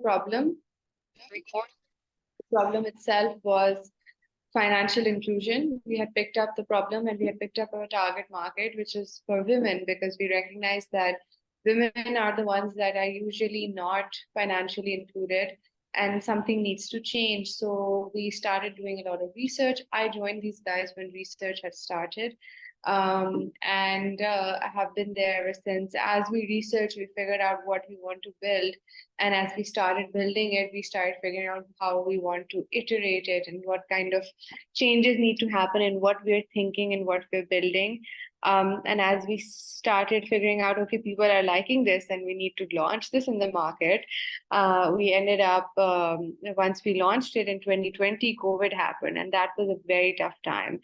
problem. The problem itself was financial inclusion. We had picked up the problem and we had picked up our target market, which is for women, because we recognize that women are the ones that are usually not financially included and something needs to change. So we started doing a lot of research. I joined these guys when research had started. And I have been there ever since. As we researched, we figured out what we want to build. And as we started building it, we started figuring out how we want to iterate it and what kind of changes need to happen in what we're thinking and what we're building. And as we started figuring out, okay, people are liking this and we need to launch this in the market, we ended up, once we launched it in 2020, COVID happened, and that was a very tough time.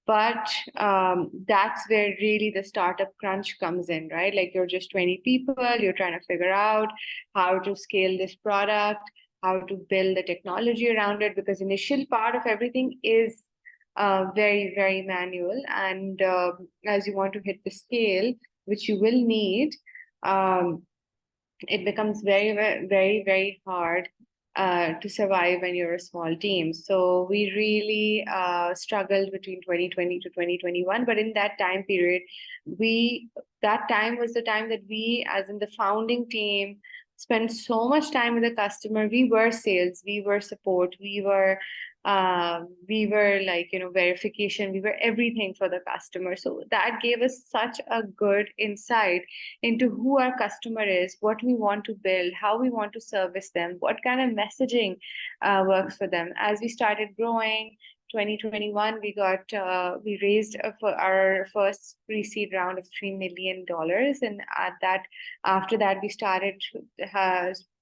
But that's where really the startup crunch comes in, right? Like you're just 20 people, you're trying to figure out how to scale this product, how to build the technology around it, because initial part of everything is very, very manual. And as you want to hit the scale, which you will need, it becomes very, very, very hard to survive when you're a small team. So we really struggled between 2020 to 2021. But in that time period, that time was the time that we, as in the founding team, spent so much time with the customer. We were sales, we were support, we were like, verification, we were everything for the customer. So that gave us such a good insight into who our customer is, what we want to build, how we want to service them, what kind of messaging works for them. As we started growing, 2021, we raised our first pre-seed round of $3 million, and after that we started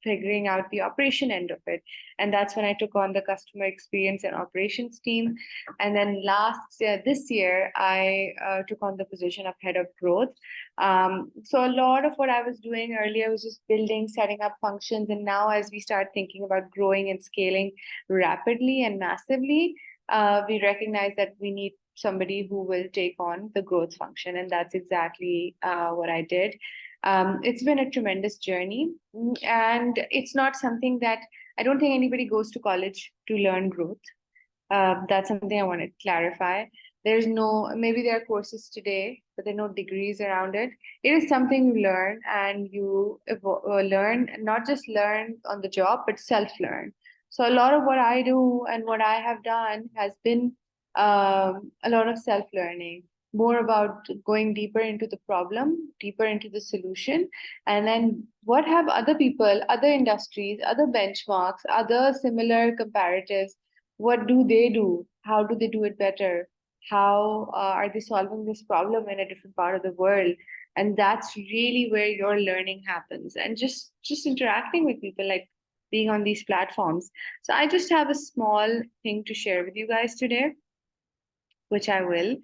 figuring out the operation end of it, and that's when I took on the customer experience and operations team. And then this year, I took on the position of head of growth. So a lot of what I was doing earlier was just building, setting up functions, and now as we start thinking about growing and scaling rapidly and massively, we recognize that we need somebody who will take on the growth function. And that's exactly what I did. It's been a tremendous journey. And it's not something that I don't think anybody goes to college to learn growth. That's something I want to clarify. Maybe there are courses today, but there are no degrees around it. It is something you learn, and you learn, not just learn on the job, but self-learn. So a lot of what I do and what I have done has been a lot of self-learning, more about going deeper into the problem, deeper into the solution, and then what have other people, other industries, other benchmarks, other similar comparatives, what do they do? How do they do it better? How are they solving this problem in a different part of the world? And that's really where your learning happens. And just interacting with people, like being on these platforms. So I just have a small thing to share with you guys today, which I will.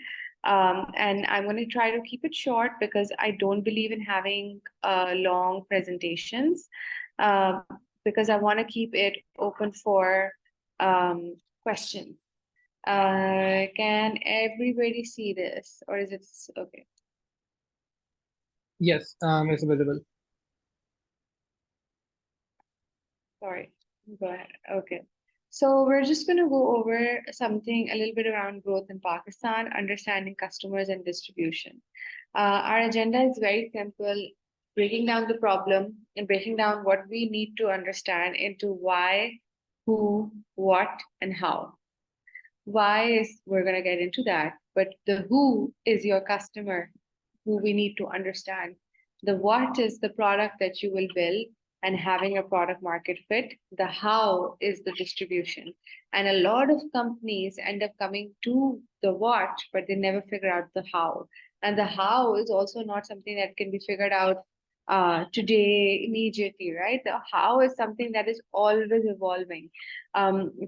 And I'm going to try to keep it short because I don't believe in having long presentations, because I want to keep it open for questions. Can everybody see this, or is it okay? Yes, it's visible. Sorry, go ahead. Okay. So we're just going to go over something a little bit around growth in Pakistan, understanding customers and distribution. Our agenda is very simple, breaking down the problem and breaking down what we need to understand into why, who, what, and how. We're going to get into that, but the who is your customer, who we need to understand. The what is the product that you will build and having a product market fit. The how is the distribution. And a lot of companies end up coming to the what, but they never figure out the how. And the how is also not something that can be figured out today immediately, right? The how is something that is always evolving.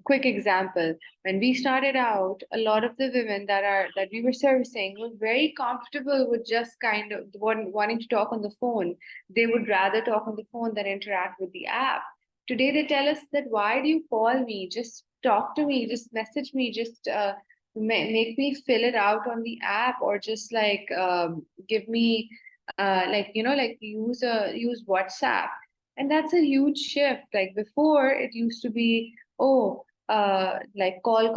Quick example, when we started out, a lot of the women that we were servicing were very comfortable with just kind of wanting to talk on the phone. They would rather talk on the phone than interact with the app. Today they tell us that, why do you call me? Just talk to me, just message me, just make me fill it out on the app, or just give me like use WhatsApp. And that's a huge shift. Like before, it used to be, oh, like call,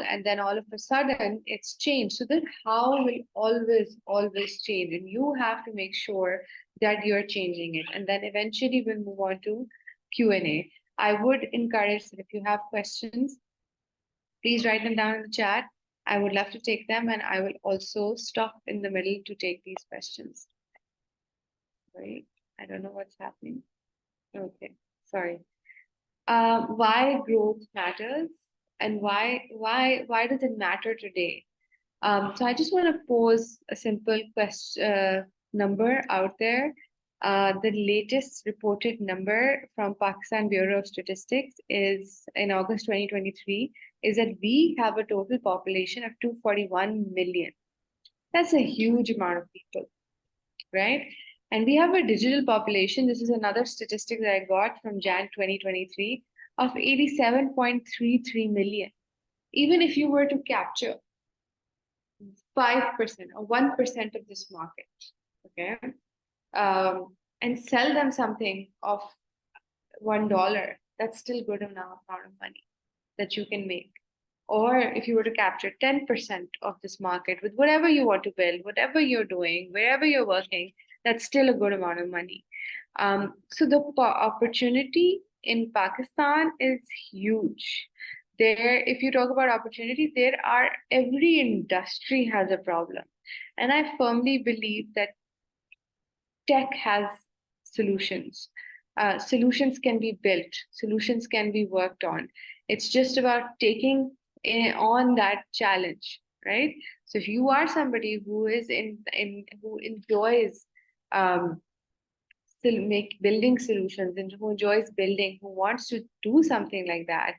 and then all of a sudden it's changed. So that how will always change, and you have to make sure that you're changing it. And then eventually we'll move on to Q&A. I would encourage that if you have questions, please write them down in the chat. I would love to take them, and I will also stop in the middle to take these questions. Right? I don't know what's happening. Okay, sorry. Why growth matters, and why does it matter today? So I just want to pose a simple question number out there. The latest reported number from Pakistan Bureau of Statistics is in August 2023 is that we have a total population of 241 million. That's a huge amount of people, right? And we have a digital population. This is another statistic that I got from Jan 2023 of 87.33 million. Even if you were to capture 5% or 1% of this market, okay, and sell them something of $1, that's still good enough amount of money that you can make. Or if you were to capture 10% of this market with whatever you want to build, whatever you're doing, wherever you're working, that's still a good amount of money. So the opportunity in Pakistan is huge. There, if you talk about opportunity, every industry has a problem. And I firmly believe that tech has solutions. Solutions can be built, solutions can be worked on. It's just about taking on that challenge, right? So if you are somebody who is who enjoys building solutions and who enjoys building, who wants to do something like that,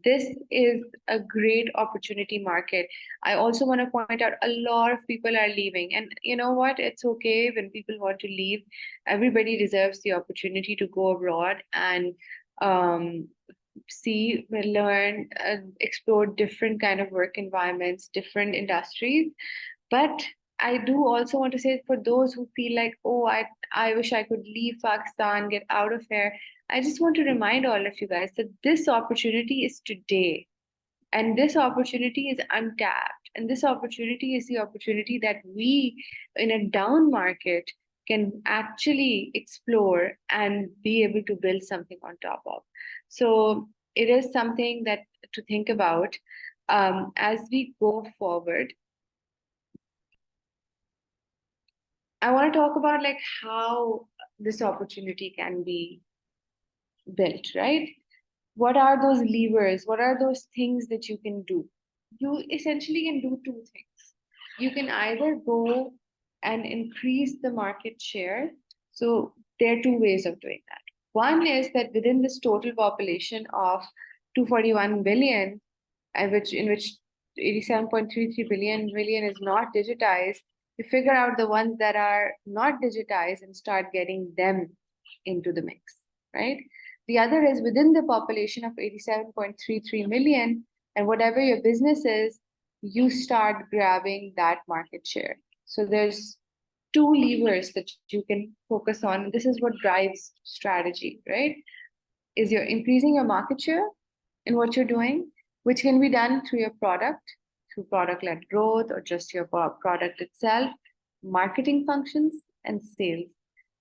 this is a great opportunity market. I also want to point out a lot of people are leaving, and you know what? It's okay when people want to leave. Everybody deserves the opportunity to go abroad and see, learn, explore different kind of work environments, different industries. But I do also want to say, for those who feel like, oh, I wish I could leave Pakistan, get out of here. I just want to remind all of you guys that this opportunity is today. And this opportunity is untapped. And this opportunity is the opportunity that we, in a down market, can actually explore and be able to build something on top of. So it is something that to think about as we go forward. I want to talk about like how this opportunity can be built, right? What are those levers? What are those things that you can do? You essentially can do two things. You can either go and increase the market share. So there are two ways of doing that. One is that within this total population of 241 billion, in which 87.33 billion is not digitized, you figure out the ones that are not digitized and start getting them into the mix, right? The other is within the population of 87.33 million, and whatever your business is, you start grabbing that market share. So there's two levers that you can focus on. This is what drives strategy, right? Is you're increasing your market share in what you're doing, which can be done through your product, through product-led growth, or just your product itself, marketing functions, and sales.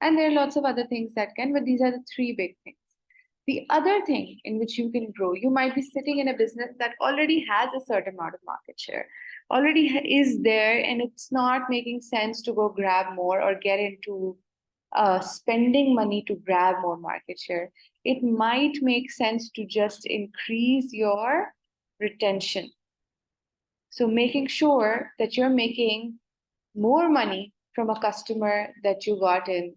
And there are lots of other things that can, but these are the three big things. The other thing in which you can grow, you might be sitting in a business that already has a certain amount of market share, already is there, and it's not making sense to go grab more or get into spending money to grab more market share. It might make sense to just increase your retention. So making sure that you're making more money from a customer that you got in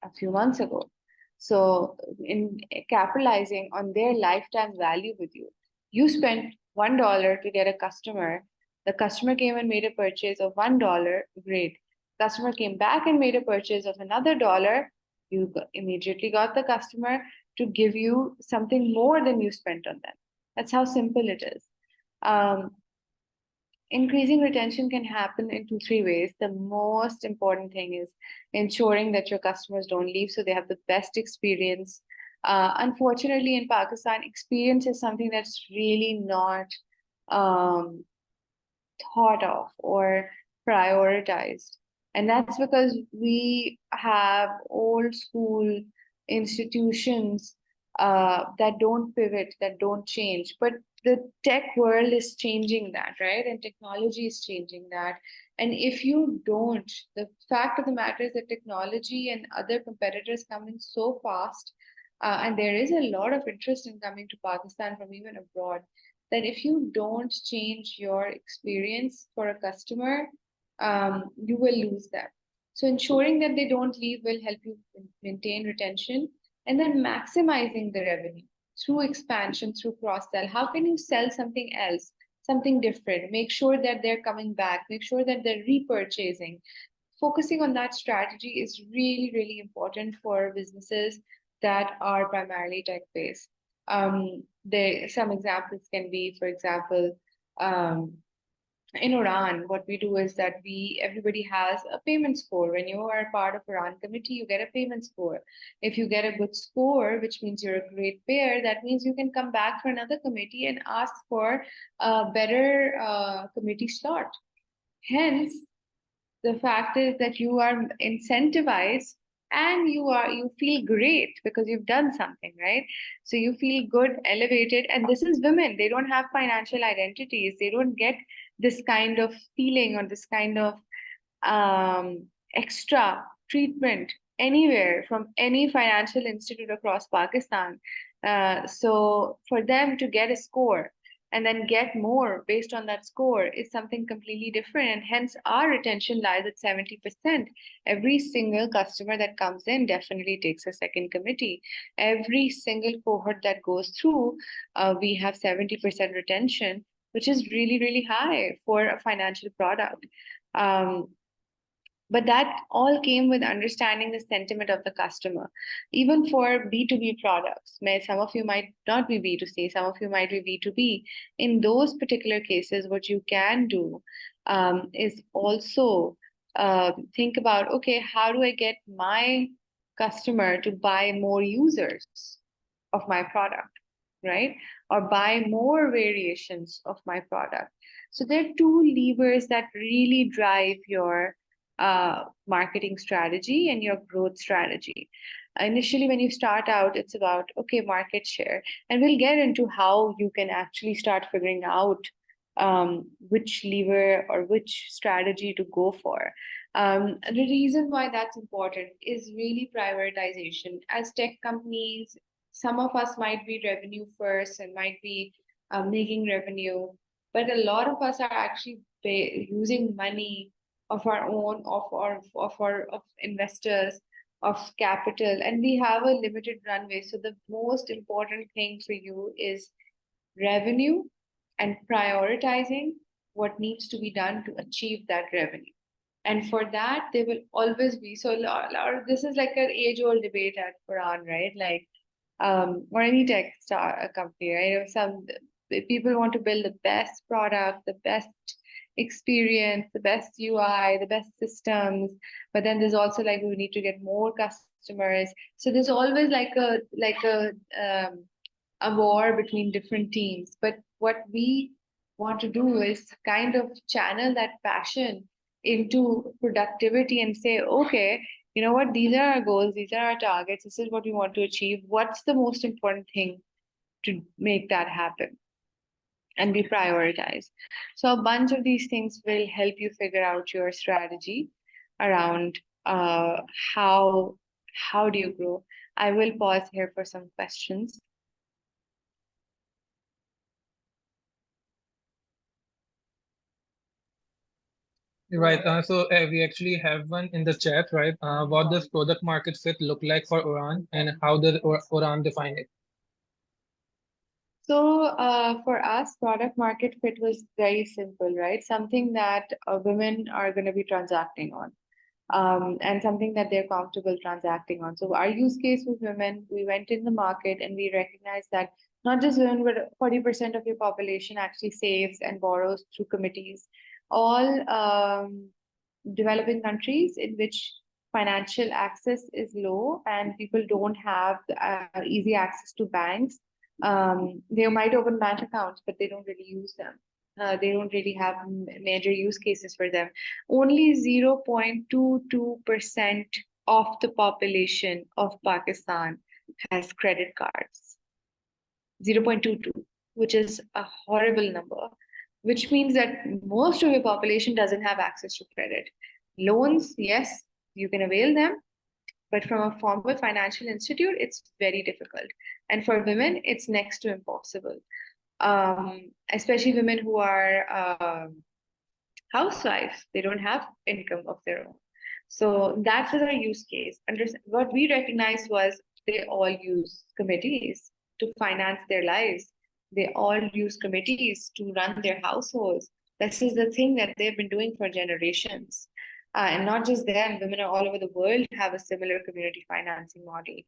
a few months ago. So in capitalizing on their lifetime value with you, you spent $1 to get a customer. The customer came and made a purchase of $1, great. Customer came back and made a purchase of another dollar, you immediately got the customer to give you something more than you spent on them. That's how simple it is. increasing retention can happen in 2, 3 ways. The most important thing is ensuring that your customers don't leave, so they have the best experience. Unfortunately, in Pakistan, experience is something that's really not um, thought of or prioritized. And that's because we have old school institutions that don't pivot, that don't change. But the tech world is changing that, right? And technology is changing that. And if you don't, the fact of the matter is that technology and other competitors come in so fast, and there is a lot of interest in coming to Pakistan from even abroad, that if you don't change your experience for a customer, you will lose them. So ensuring that they don't leave will help you maintain retention, and then maximizing the revenue through expansion, through cross sell. How can you sell something else, something different? Make sure that they're coming back, make sure that they're repurchasing. Focusing on that strategy is really, really important for businesses that are primarily tech based. Some examples can be, for example, um, in Oraan, what we do is that everybody has a payment score. When you are part of Oraan committee, you get a payment score. If you get a good score, which means you're a great payer, that means you can come back for another committee and ask for a better committee slot. Hence, the fact is that you are incentivized and you feel great because you've done something, right? So you feel good, elevated. And this is women, they don't have financial identities, they don't get this kind of feeling or this kind of extra treatment anywhere from any financial institute across Pakistan. So for them to get a score and then get more based on that score is something completely different. And hence, our retention lies at 70%. Every single customer that comes in definitely takes a second committee. Every single cohort that goes through, we have 70% retention, which is really, really high for a financial product. But that all came with understanding the sentiment of the customer. Even for B2B products, some of you might not be B2C, some of you might be B2B. In those particular cases, what you can do is also think about, okay, how do I get my customer to buy more users of my product, right? Or buy more variations of my product. So there are two levers that really drive your marketing strategy and your growth strategy. Initially, when you start out, it's about, okay, market share. And we'll get into how you can actually start figuring out which lever or which strategy to go for. The reason why that's important is really prioritization. As tech companies, some of us might be revenue first and might be making revenue, but a lot of us are actually using money of our own, of investors, of capital, and we have a limited runway. So the most important thing for you is revenue and prioritizing what needs to be done to achieve that revenue. And for that, there will always be, so this is like an age-old debate at Oraan, right? Like, or any tech company, right? If some people want to build the best product, the best experience, the best UI, the best systems, but then there's also like we need to get more customers. So there's always a war between different teams. But what we want to do is kind of channel that passion into productivity and say, okay, you know what, these are our goals, these are our targets, this is what we want to achieve. What's the most important thing to make that happen? And we prioritize. So a bunch of these things will help you figure out your strategy around how do you grow. I will pause here for some questions. Right. So we actually have one in the chat, right? What does product market fit look like for Oraan, and how does Oraan define it? So for us, product market fit was very simple, right? Something that women are going to be transacting on. And something that they're comfortable transacting on. So our use case was women. We went in the market and we recognized that Not just women, but 40% of your population actually saves and borrows through committees. All developing countries in which financial access is low and people don't have easy access to banks, they might open bank accounts, but they don't really use them. They don't really have major use cases for them. Only 0.22% of the population of Pakistan has credit cards. 0.22, which is a horrible number, which means that most of your population doesn't have access to credit. Loans, yes, you can avail them, but from a formal financial institute, it's very difficult. And for women, it's next to impossible, especially women who are housewives. They don't have income of their own. So that was our use case. And what we recognized was they all use committees to finance their lives. They all use committees to run their households. This is the thing that they've been doing for generations. And not just them, women all over the world have a similar community financing model.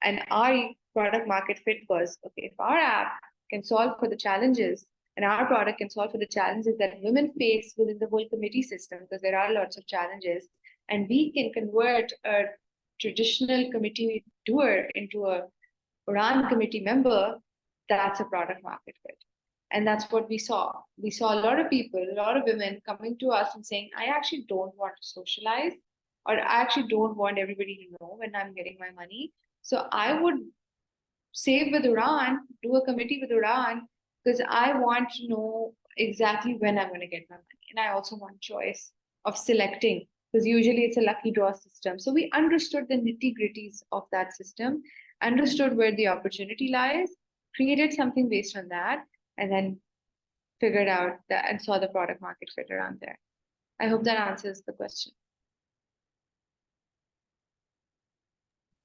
And our product market fit was okay, if our app can solve for the challenges and our product can solve for the challenges that women face within the whole committee system, because there are lots of challenges, and we can convert a traditional committee doer into a Oraan committee member, that's a product market fit. And that's what we saw. We saw a lot of people, a lot of women coming to us and saying, I actually don't want to socialize, or I actually don't want everybody to know when I'm getting my money. So I would save with Oraan, do a committee with Oraan, because I want to know exactly when I'm going to get my money. And I also want choice of selecting, because usually it's a lucky draw system. So we understood the nitty gritties of that system, understood where the opportunity lies, created something based on that, and then figured out that and saw the product market fit around there. I hope that answers the question.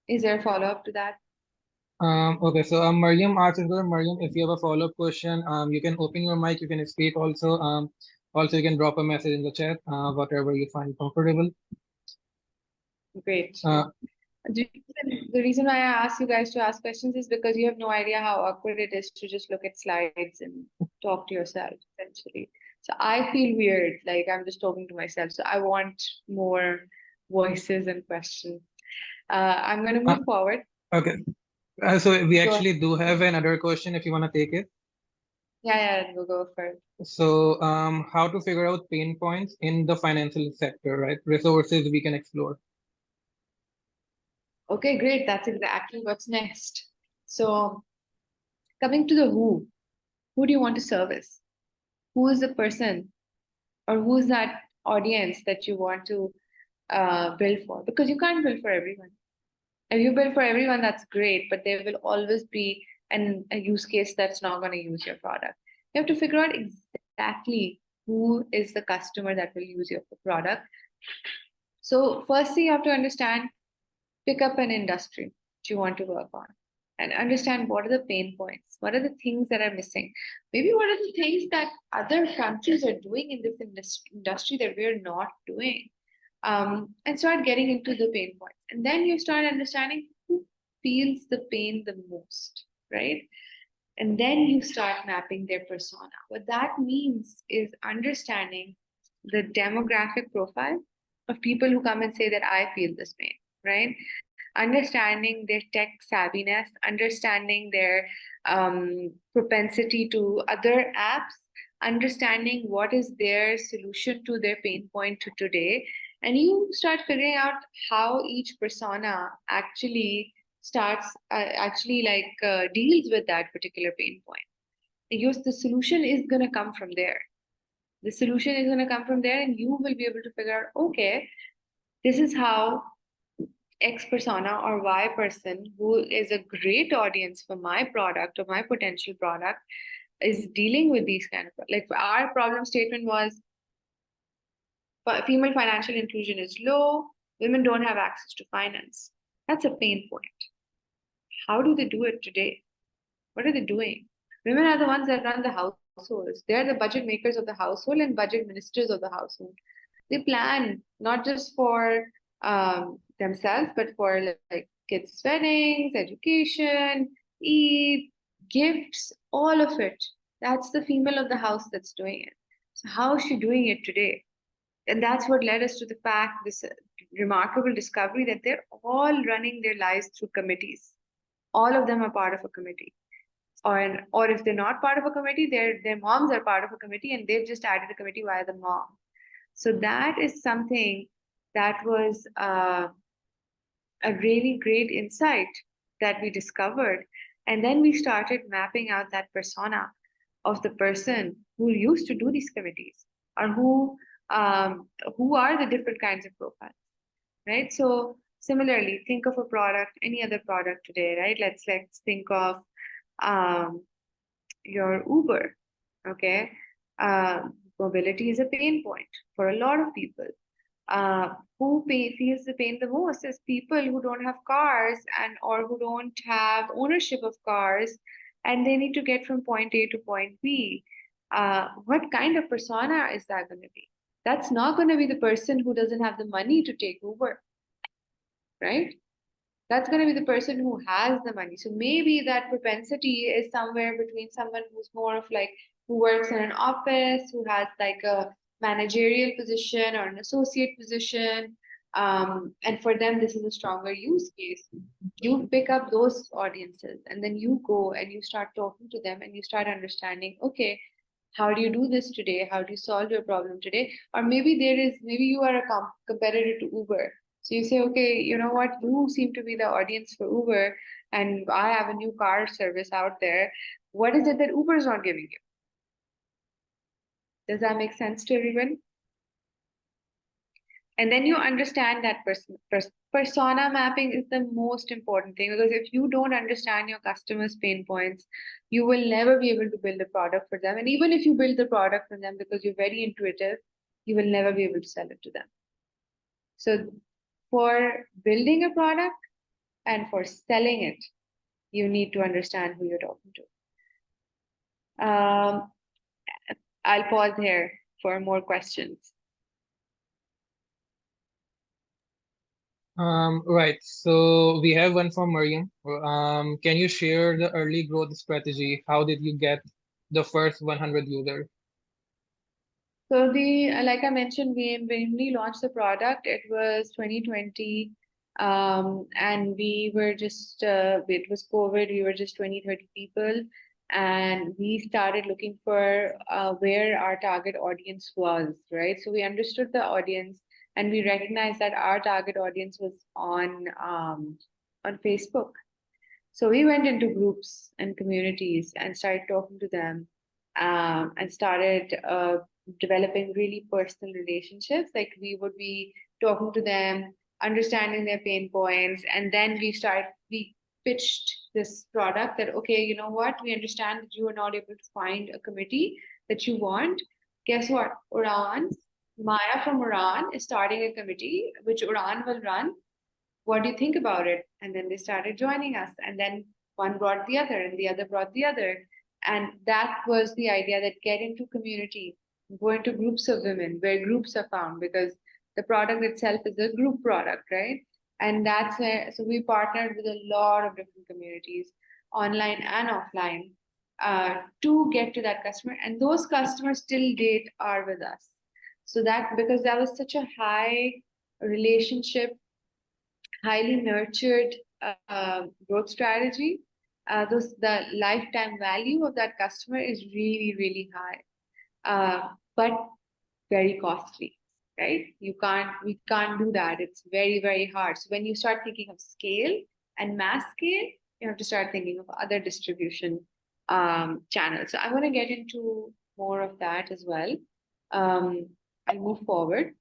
Is there a follow up to that? Okay, so Mariam asks as well. Mariam, if you have a follow-up question, you can open your mic, you can speak also. Also you can drop a message in the chat, whatever you find comfortable. Great. Uh, The reason why I ask you guys to ask questions is because you have no idea how awkward it is to just look at slides and talk to yourself, essentially. So I feel weird, like I'm just talking to myself. So I want more voices and questions. I'm going to uh, move forward. okay, so we Go ahead. actually do have another question if you want to take it. Yeah, we'll go first. So, how to figure out pain points in the financial sector, right? Resources we can explore. Okay, great. That's exactly what's next. So coming to the who do you want to service? Who is the person or who's that audience that you want to build for? Because you can't build for everyone. If you build for everyone, that's great, but there will always be a use case that's not going to use your product. You have to figure out exactly who is the customer that will use your product. So, firstly, you have to understand, pick up an industry that you want to work on and understand what are the pain points, what are the things that are missing, maybe what are the things that other countries are doing in this industry that we're not doing, and start getting into the pain points. And then you start understanding who feels the pain the most, right? And then you start mapping their persona. What that means is understanding the demographic profile of people who come and say that I feel this pain, right? Understanding their tech savviness, understanding their propensity to other apps, understanding what is their solution to their pain point to today. And you start figuring out how each persona deals with that particular pain point. Because the solution is going to come from there. The solution is going to come from there, and you will be able to figure out, okay, this is how X persona or Y person, who is a great audience for my product or my potential product, is dealing with these kind of, like, our problem statement was female financial inclusion is low, women don't have access to finance. That's a pain point. How do they do it today? What are they doing? Women are the ones that run the households. They're the budget makers of the household and budget ministers of the household. They plan not just for themselves, but for like kids' weddings, education, Eid, gifts, all of it. That's the female of the house that's doing it. So how is she doing it today? And that's what led us to the fact, this remarkable discovery that they're all running their lives through committees. All of them are part of a committee. Or if they're not part of a committee, their moms are part of a committee and they've just added a committee via the mom. So that is something that was a really great insight that we discovered. And then we started mapping out that persona of the person who used to do these committees, or who are the different kinds of profiles, right? So similarly, think of a product, any other product today, right? Let's think of um, your Uber. Okay, mobility is a pain point for a lot of people. Feels the pain the most is people who don't have cars, and or who don't have ownership of cars, and they need to get from point A to point B. What kind of persona is that going to be? That's not going to be the person who doesn't have the money to take Uber, right? That's going to be the person who has the money. So maybe that propensity is somewhere between someone who's more of like, who works in an office, who has like a managerial position or an associate position. And for them, this is a stronger use case. You pick up those audiences and then you go and you start talking to them and you start understanding, okay, how do you do this today? How do you solve your problem today? Or maybe you are a competitor to Uber, so you say, okay, you know what? You seem to be the audience for Uber, and I have a new car service out there. What is it that Uber is not giving you? Does that make sense to everyone? And then you understand that persona mapping is the most important thing, because if you don't understand your customers' pain points, you will never be able to build a product for them. And even if you build the product for them because you're very intuitive, you will never be able to sell it to them. So for building a product and for selling it, you need to understand who you're talking to. I'll pause here for more questions. Right. So we have one from Mariam. Can you share the early growth strategy? How did you get the first 100 users? So like I mentioned, when we launched the product, it was 2020, and we were just it was COVID. We were just 20, 30 people, and we started looking for where our target audience was, right? So we understood the audience, and we recognized that our target audience was on Facebook. So we went into groups and communities and started talking to them, and started developing really personal relationships. Like we would be talking to them, understanding their pain points, and then we pitched this product that, okay, you know what, we understand that you are not able to find a committee that you want. Guess what? Oraan, Maya from Oraan is starting a committee which Oraan will run. What do you think about it? And then they started joining us. And then one brought the other, and the other brought the other. And that was the idea, that get into community, go into groups of women where groups are found, because the product itself is a group product, right? And that's where, so we partnered with a lot of different communities, online and offline, to get to that customer. And those customers till date are with us. So that, because that was such a high relationship, highly nurtured growth strategy, the lifetime value of that customer is really, really high, but very costly, right? We can't do that. It's very, very hard. So when you start thinking of scale and mass scale, you have to start thinking of other distribution channels. So I want to get into more of that as well. I'll move forward.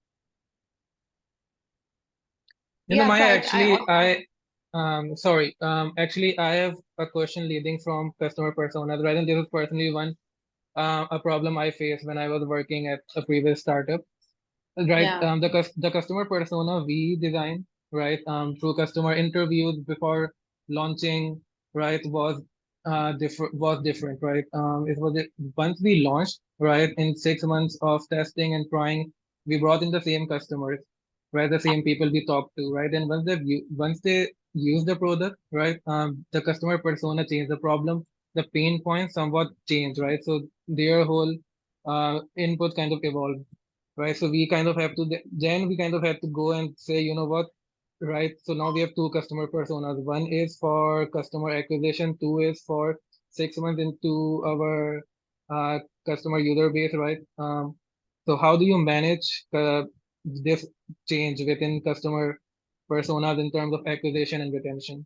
You know, Yeah, so Maya, actually, I have a question leading from customer personas. Rather than this is personally one a problem I faced when I was working at a previous startup. Right, yeah. the customer persona we design, right, through customer interviews before launching, right, was different, right. Once we launched, right, in 6 months of testing and trying, we brought in the same customers, right, the same people we talked to, right, and once they use the product, right, the customer persona changed. The problem the pain points somewhat changed, right? So their whole input kind of evolved, right? So we kind of have to then we kind of have to go and say, you know what, right? So now we have two customer personas. One is for customer acquisition, two is for 6 months into our uh, customer user base, right? So how do you manage this change within customer personas in terms of acquisition and retention?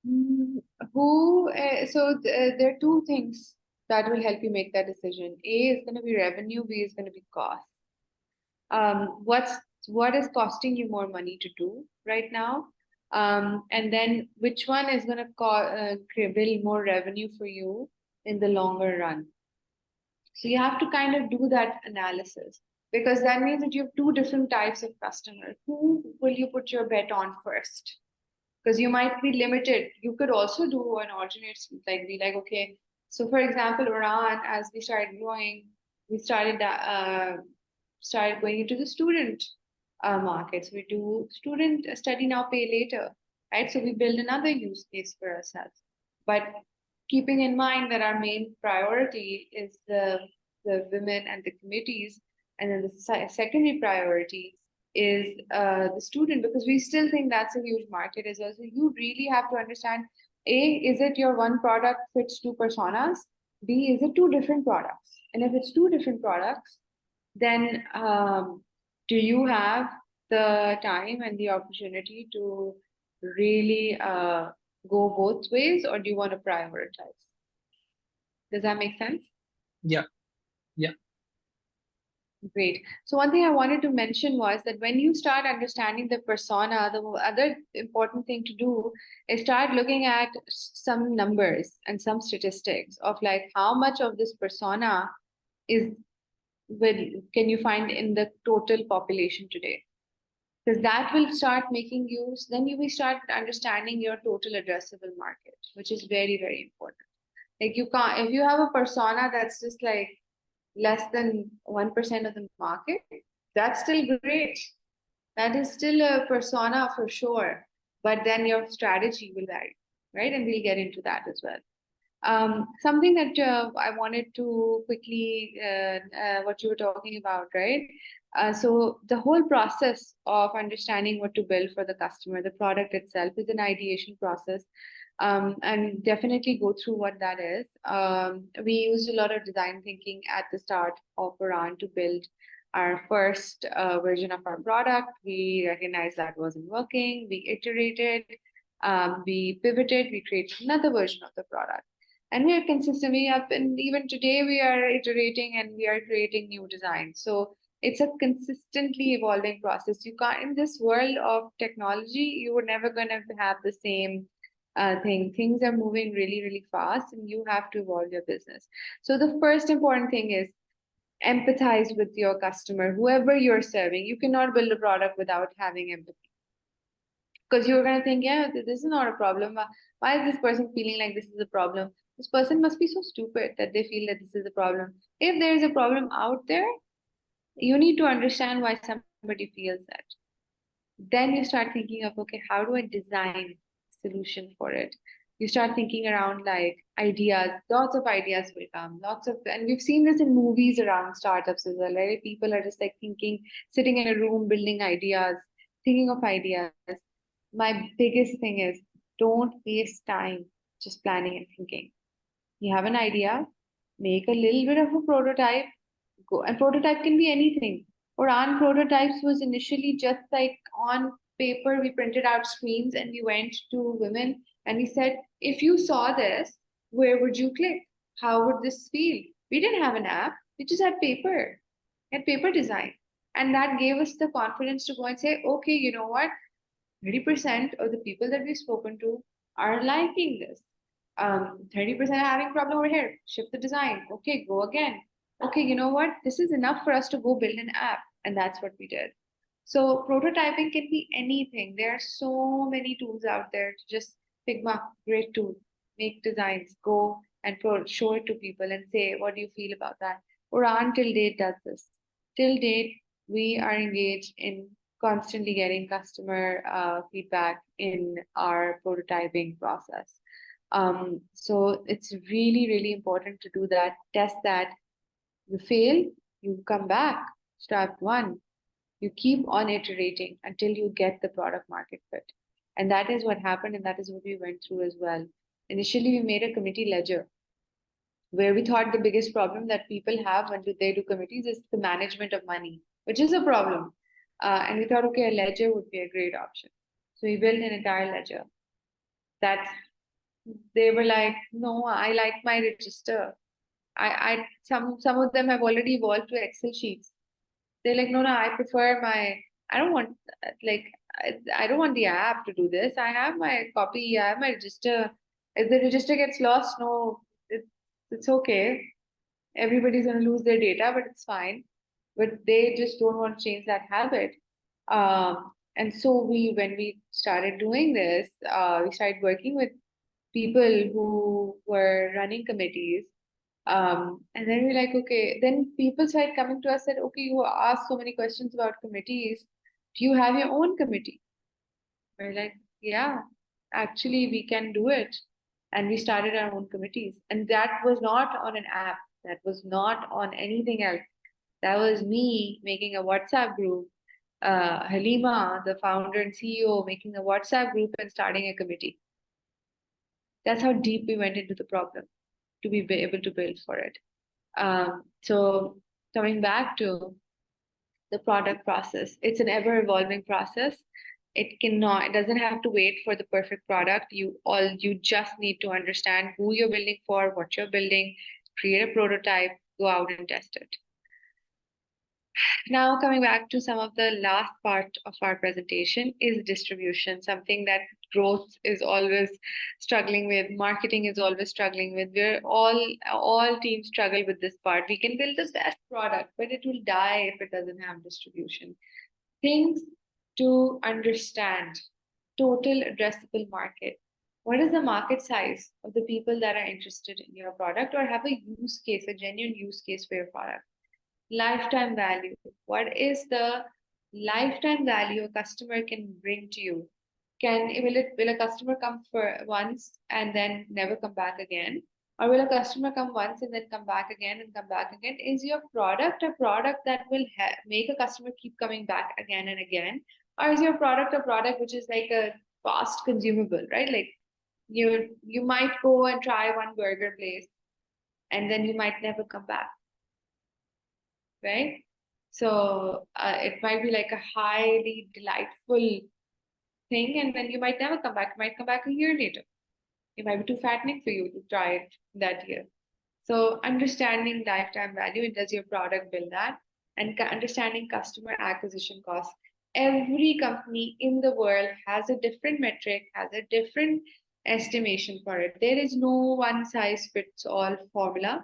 Mm, Who, there are two things that will help you make that decision. A is going to be revenue, B is going to be cost. What's what is costing you more money to do right now? And then which one is going to build more revenue for you in the longer run? So you have to kind of do that analysis because that means that you have two different types of customers. Who will you put your bet on first? Because you might be limited. You could also do an alternate, like be like, okay, so for example, Oraan, as we started growing, we started going into the student markets. We do student study now, pay later, right? So we build another use case for ourselves. But keeping in mind that our main priority is the women and the committees, and then the secondary priority is the student, because we still think that's a huge market as well. So you really have to understand, A, is it your one product fits two personas? B, is it two different products? And if it's two different products, then do you have the time and the opportunity to really go both ways, or do you want to prioritize? Does that make sense? Yeah, yeah, Great. So one thing I wanted to mention was that when you start understanding the persona, the other important thing to do is start looking at some numbers and some statistics of like how much of this persona is will can you find in the total population today? Because that will start making use, then you will start understanding your total addressable market, which is very, very important. Like you can't, if you have a persona that's just like less than 1% of the market, that's still great. That is still a persona for sure. But then your strategy will vary, right? And we'll get into that as well. Something that I wanted to quickly, what you were talking about, right? So the whole process of understanding what to build for the customer, the product itself is an ideation process. And definitely go through what that is. We used a lot of design thinking at the start of Oraan to build our first version of our product. We recognized that wasn't working. We iterated, we pivoted, we created another version of the product, and we are consistently up, and even today we are iterating and we are creating new designs. So it's a consistently evolving process. You can't, in this world of technology, you are never going to have the same thing. Things are moving really, really fast, and you have to evolve your business. So the first important thing is empathize with your customer, whoever you're serving. You cannot build a product without having empathy, because you're going to think, yeah, this is not a problem. Why is this person feeling like this is a problem? This person must be so stupid that they feel that this is a problem. If there is a problem out there, you need to understand why somebody feels that. Then you start thinking of, okay, how do I design a solution for it? You start thinking around like ideas, lots of ideas will come, lots of, and we've seen this in movies around startups as well, right? People are just like thinking, sitting in a room, building ideas, thinking of ideas. My biggest thing is don't waste time just planning and thinking. You have an idea, make a little bit of a prototype, go, and prototype can be anything. Oraan prototypes was initially just like on paper, we printed out screens and we went to women and we said, if you saw this, where would you click? How would this feel? We didn't have an app, we just had paper design. And that gave us the confidence to go and say, okay, you know what? 30% of the people that we've spoken to are liking this. 30% are having problem over here. Shift the design. Okay, go again. Okay, you know what? This is enough for us to go build an app. And that's what we did. So prototyping can be anything. There are so many tools out there to just Figma, great tool. Make designs, go and show it to people and say, what do you feel about that? Or until date does this. Till date, we are engaged in constantly getting customer feedback in our prototyping process. So it's really, really important to do that, test that. You fail, you come back, step one. You keep on iterating until you get the product market fit. And that is what happened, and that is what we went through as well. Initially, we made a committee ledger where we thought the biggest problem that people have when they do committees is the management of money, which is a problem. And we thought, okay, a ledger would be a great option. So we built an entire ledger. That they were like, no, I like my register. Some of them have already evolved to Excel sheets. They're like, no, no, I prefer my. I don't want like I don't want the app to do this. I have my copy. I have my register. If the register gets lost, no, it's okay. Everybody's going to lose their data, but it's fine. But they just don't want to change that habit. And so when we started doing this, we started working with people who were running committees. And then we're like, okay, then people started coming to us and said, okay, you asked so many questions about committees. Do you have your own committee? We're like, yeah, actually, we can do it. And we started our own committees. And that was not on an app, that was not on anything else. That was me making a WhatsApp group, Halima, the founder and CEO, making a WhatsApp group and starting a committee. That's how deep we went into the problem to be able to build for it. So coming back to the product process, it's an ever evolving process. It doesn't have to wait for the perfect product. You just need to understand who you're building for, what you're building, create a prototype, go out and test it. Now, coming back to some of the last part of our presentation is distribution, something that growth is always struggling with, marketing is always struggling with. All teams struggle with this part. We can build the best product, but it will die if it doesn't have distribution. Things to understand: total addressable market. What is the market size of the people that are interested in your product or have a use case, a genuine use case for your product? Lifetime value. What is the lifetime value a customer can bring to you? Will a customer come for once and then never come back again? Or will a customer come once and then come back again and come back again? Is your product a product that will make a customer keep coming back again and again? Or is your product a product which is like a fast consumable, right? Like you might go and try one burger place and then you might never come back, right? So it might be like a highly delightful thing, and then you might never come back. You might come back a year later. It might be too fattening for you to try it that year. So understanding lifetime value, and does your product build that? And understanding customer acquisition costs. Every company in the world has a different metric, has a different estimation for it. There is no one size fits all formula.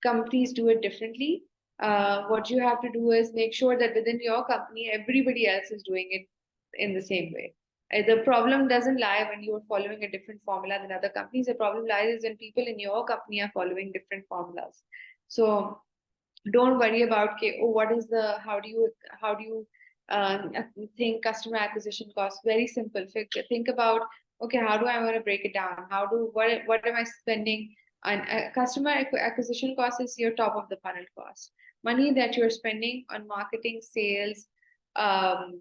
Companies do it differently. What you have to do is make sure that within your company, everybody else is doing it in the same way. The problem doesn't lie when you're following a different formula than other companies. The problem lies when people in your company are following different formulas. So don't worry about, okay, oh, what is the, how do you think customer acquisition costs? Very simple. Think about, okay, how do I want to break it down? What am I spending? And customer acquisition cost is your top of the funnel cost. Money that you're spending on marketing, sales, um,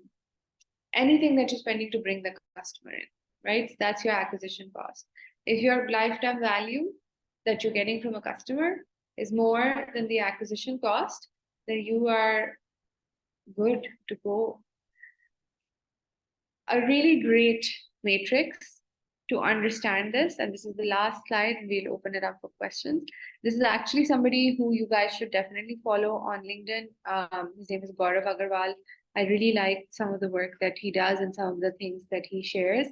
anything that you're spending to bring the customer in, right? That's your acquisition cost. If your lifetime value that you're getting from a customer is more than the acquisition cost, then you are good to go. A really great matrix to understand this, and this is the last slide, we'll open it up for questions. This is actually somebody who you guys should definitely follow on LinkedIn. His name is Gaurav Agarwal. I really like some of the work that he does and some of the things that he shares.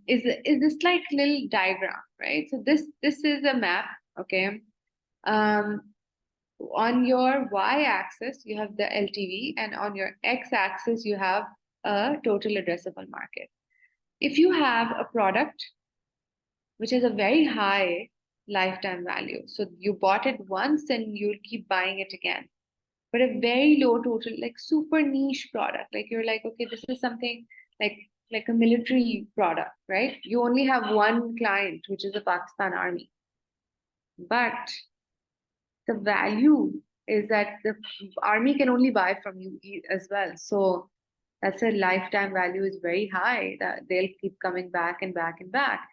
Is this like little diagram, right? So this is a map, okay? On your y-axis, you have the LTV, and on your x-axis, you have a total addressable market. If you have a product which has a very high lifetime value, so you bought it once and you'll keep buying it again, but a very low total, like super niche product. Like you're like, okay, this is something like a military product, right? You only have one client, which is the Pakistan Army. But the value is that the army can only buy from you as well. So that's a lifetime value is very high that they'll keep coming back and back and back.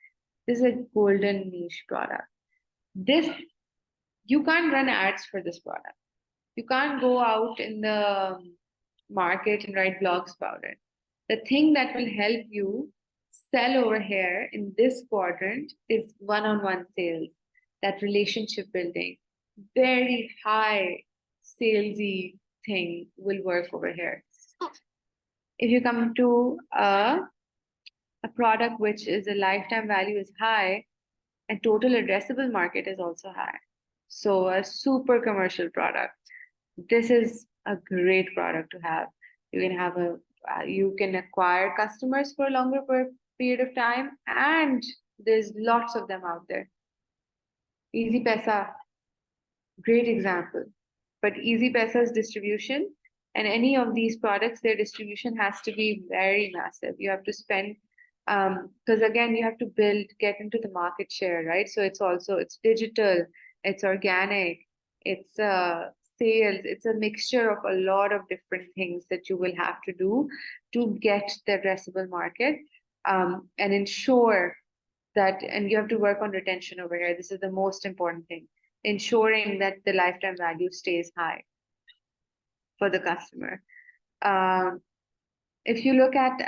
This is a golden niche product. This, you can't run ads for this product. You can't go out in the market and write blogs about it. The thing that will help you sell over here in this quadrant is one-on-one sales, that relationship building. Very high salesy thing will work over here. If you come to a product which is a lifetime value is high and total addressable market is also high. So a super commercial product. This is a great product to have. You can have you can acquire customers for a longer period of time, and there's lots of them out there. Easy Pesa, great example. But Easy Pesa's distribution and any of these products, their distribution has to be very massive. You have to spend, because again, you have to get into the market share, right? So it's digital, it's organic, it's sales, it's a mixture of a lot of different things that you will have to do to get the addressable market, and ensure that, and you have to work on retention over here. This is the most important thing, ensuring that the lifetime value stays high for the customer. If you look at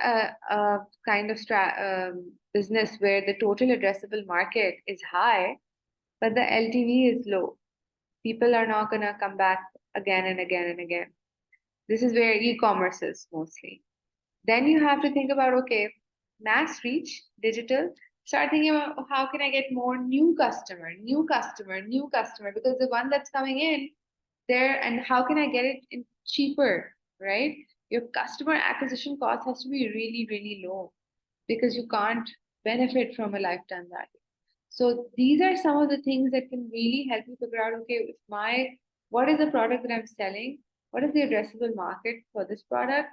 a kind of business where the total addressable market is high, but the LTV is low, people are not going to come back again and again and again. This is where e-commerce is mostly. Then you have to think about, okay, mass reach, digital, start thinking about how can I get more new customer, because the one that's coming in there, and how can I get it in cheaper, right? Your customer acquisition cost has to be really, really low because you can't benefit from a lifetime value. So these are some of the things that can really help you figure out, okay, what is the product that I'm selling? What is the addressable market for this product?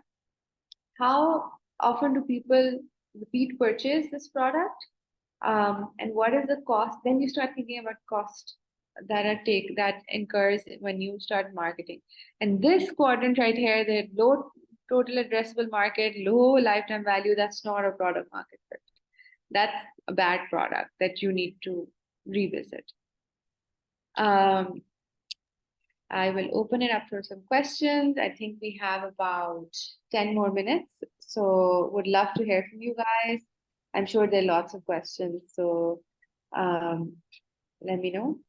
How often do people repeat purchase this product? And what is the cost? Then you start thinking about cost that incurs when you start marketing. And this quadrant right here, the low total addressable market, low lifetime value, that's not a product market fit. That's a bad product that you need to revisit. I will open it up for some questions. I think we have about 10 more minutes. So would love to hear from you guys. I'm sure there are lots of questions. So let me know.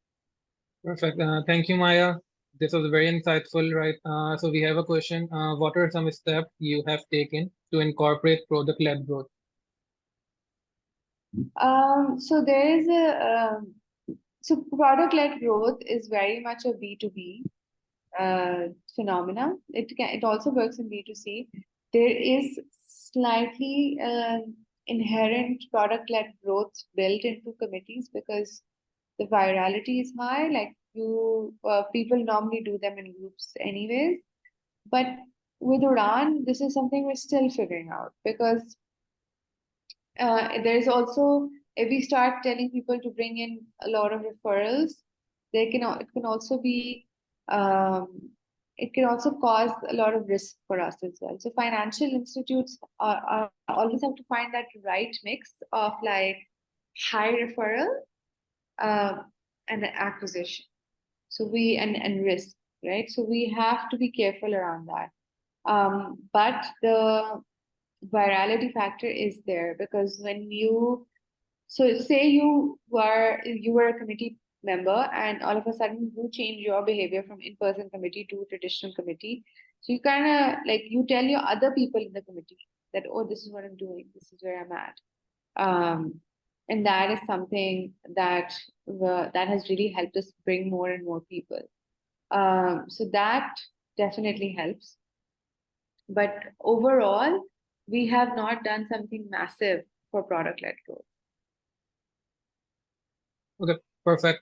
Perfect. Thank you, Maya. This was very insightful, right? So we have a question. What are some steps you have taken to incorporate product-led growth? So there is so product-led growth is very much a B2B phenomena. It also works in B2C. There is slightly inherent product-led growth built into committees because the virality is high. Like people normally do them in groups anyways. But with Oraan, this is something we're still figuring out because there's also, if we start telling people to bring in a lot of referrals, it can also be it can also cause a lot of risk for us as well. So financial institutes are always have to find that right mix of like high referral and acquisition. So and risk, right? So we have to be careful around that. But the virality factor is there because so say you were a committee member and all of a sudden you change your behavior from in-person committee to traditional committee. So you kind of like, you tell your other people in the committee that, oh, this is what I'm doing, this is where I'm at. And that is something that has really helped us bring more and more people. So that definitely helps. But overall, we have not done something massive for product-led growth. Okay, perfect.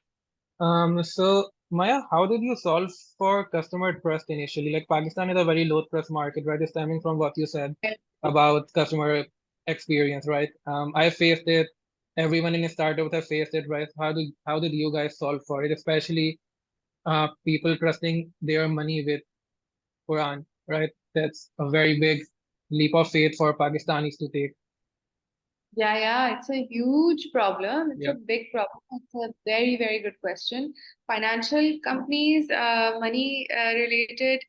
So Maya, how did you solve for customer trust initially? Like Pakistan is a very low trust market, right? It's stemming from what you said about customer experience, right? I faced it. Everyone in a startup has faced it, right? How did you guys solve for it? Especially people trusting their money with Quran, right? That's a very big leap of faith for Pakistanis to take. Yeah, it's a huge problem. It's a Yeah. big problem. It's a very, very good question. Financial companies, money related,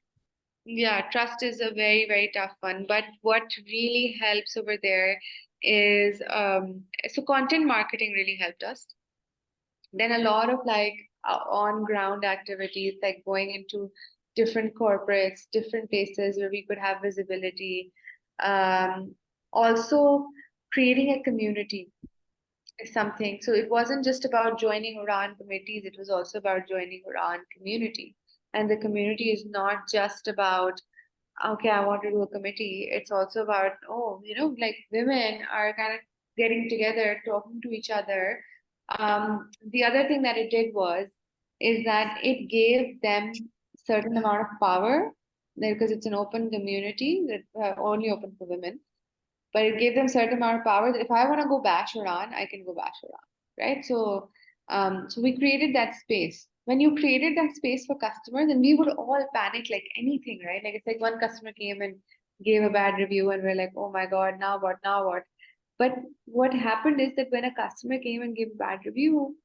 yeah, trust is a very, very tough one. But what really helps over there is so content marketing really helped us. Then a lot of like on ground activities, like going into different corporates, different places where we could have visibility. Um, Also, creating a community is something. So it wasn't just about joining Oraan committees, it was also about joining Oraan community. And the community is not just about, okay, I want to do a committee. It's also about, oh, like women are kind of getting together, talking to each other. The other thing that it did was, is that it gave them certain amount of power because it's an open community that only open for women, but it gave them certain amount of power that if I want to go bash Iran, I can go bash Iran, right? So we created that space. When you created that space for customers, and we would all panic like anything, right? Like it's like one customer came and gave a bad review, and we're like, oh my god, now what? Now what? But what happened is that when a customer came and gave a bad review,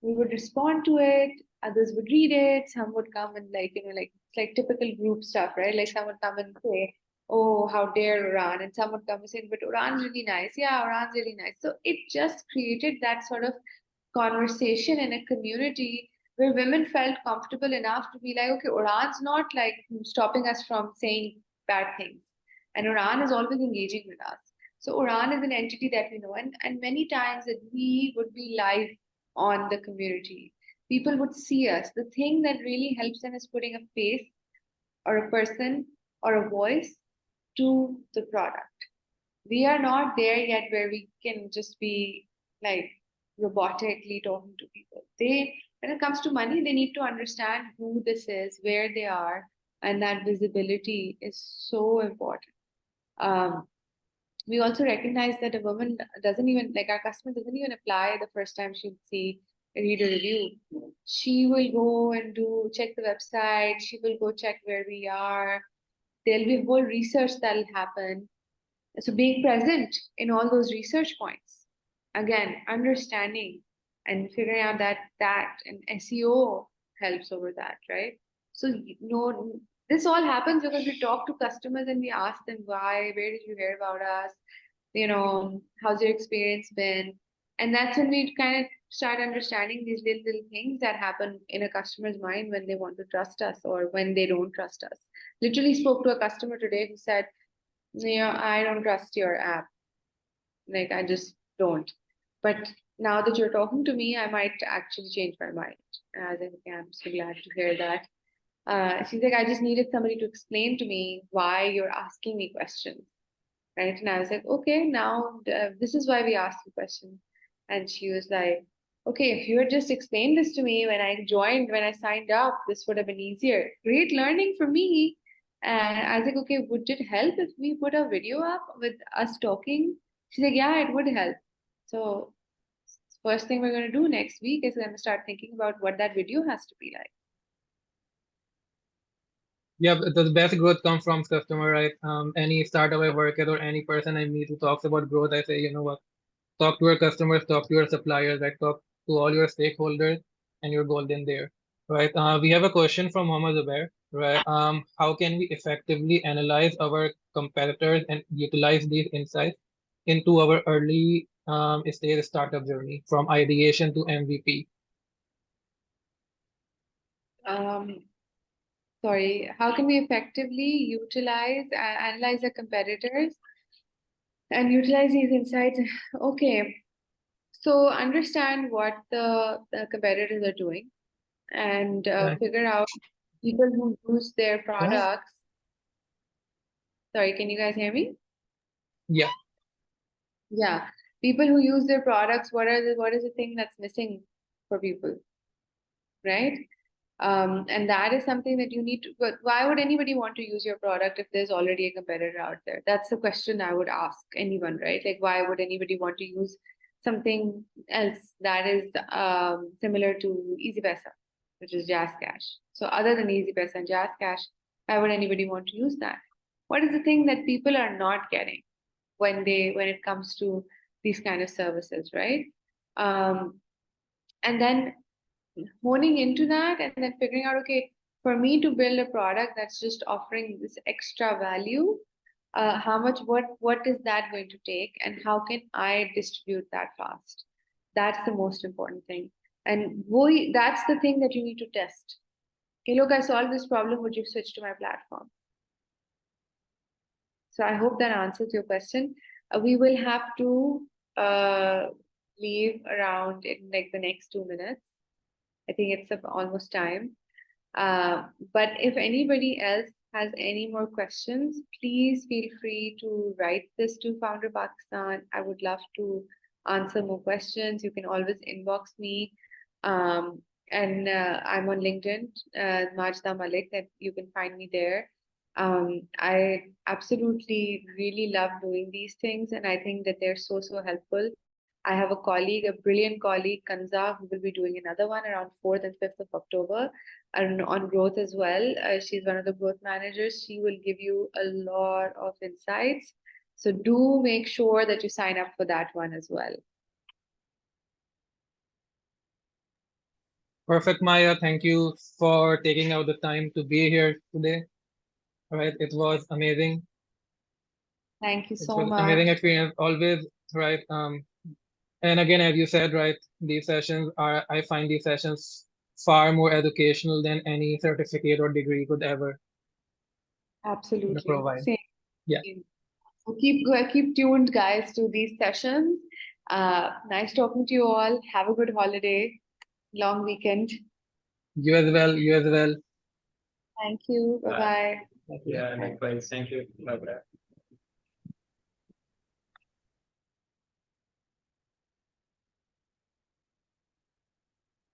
we would respond to it, others would read it, some would come and like, like it's like typical group stuff, right? Like some would come and say, oh, how dare Uran, and some would come and say, but Uran's really nice. Yeah, Uran's really nice. So it just created that sort of conversation in a community where women felt comfortable enough to be like, okay, Uran's not like stopping us from saying bad things. And Uran is always engaging with us. So Uran is an entity that we know. And many times that we would be live on the community. People would see us. The thing that really helps them is putting a face or a person or a voice to the product. We are not there yet where we can just be like robotically talking to people. When it comes to money, they need to understand who this is, where they are, and that visibility is so important. Um, we also recognize that a woman doesn't even like our customer doesn't even apply the first time she see read a review. She will go and do check the website. She will go check where we are. There'll be a whole research that'll happen. So being present in all those research points, again, understanding and figuring out that and SEO helps over that, right? So this all happens because we talk to customers and we ask them why, where did you hear about us? How's your experience been? And that's when we kind of start understanding these little things that happen in a customer's mind when they want to trust us or when they don't trust us. Literally spoke to a customer today who said, yeah, I don't trust your app. Like, I just don't. But now that you're talking to me, I might actually change my mind. And I was like, okay, I'm so glad to hear that. She's like, I just needed somebody to explain to me why you're asking me questions. Right. And I was like, okay, now this is why we ask you questions. And she was like, okay, if you had just explained this to me when I joined, when I signed up, this would have been easier. Great learning for me. And I was like, okay, would it help if we put a video up with us talking? She's like, yeah, it would help. So, first thing we're going to do next week is going to start thinking about what that video has to be like. Yeah, but the best growth comes from customer, right? Any startup I work at or any person I meet who talks about growth, I say, you know what? Talk to your customers, talk to your suppliers, like talk to all your stakeholders, and you're golden there, right? We have a question from Mohammed Zubair, right? How can we effectively analyze our competitors and utilize these insights into our early stage startup journey from ideation to MVP? Um, Sorry, how can we effectively utilize, analyze our competitors and utilize these insights? Okay, so understand what the competitors are doing and Right. figure out people who use their Yeah. products. Sorry, can you guys hear me? Yeah. Yeah, people who use their products. What is the thing that's missing for people, right? And that is something that you need to, but why would anybody want to use your product if there's already a competitor out there? That's the question I would ask anyone, right? Like, why would anybody want to use something else that is similar to EasyPaisa, which is Jazz Cash? So other than EasyPaisa and Jazz Cash, why would anybody want to use that? What is the thing that people are not getting when it comes to these kind of services, right? And then honing into that and then figuring out, okay, for me to build a product that's just offering this extra value, how much, what is that going to take, and how can I distribute that fast? That's the most important thing. And that's the thing that you need to test. Okay, look, I solved this problem, would you switch to my platform? So I hope that answers your question. We will have to leave around in like the next 2 minutes. I think it's almost time. But if anybody else has any more questions, please feel free to write this to Founder Pakistan. I would love to answer more questions. You can always inbox me. And I'm on LinkedIn, Majda Malik, that you can find me there. I absolutely really love doing these things, and I think that they're so helpful. I have a colleague, a brilliant colleague, Kanza, who will be doing another one around 4th and 5th of October and on growth as well. She's one of the growth managers. She will give you a lot of insights. So do make sure that you sign up for that one as well. Perfect, Maya. Thank you for taking out the time to be here today. All right, it was amazing. Thank you It so was much. amazing experience always, right? And again, as you said, right, I find these sessions far more educational than any certificate or degree could ever Absolutely. provide. Same. Yeah. So keep tuned, guys, to these sessions. Nice talking to you all. Have a good holiday, long weekend. You as well. You as well. Thank you. Bye bye. Yeah, likewise. Thank you. Bye bye.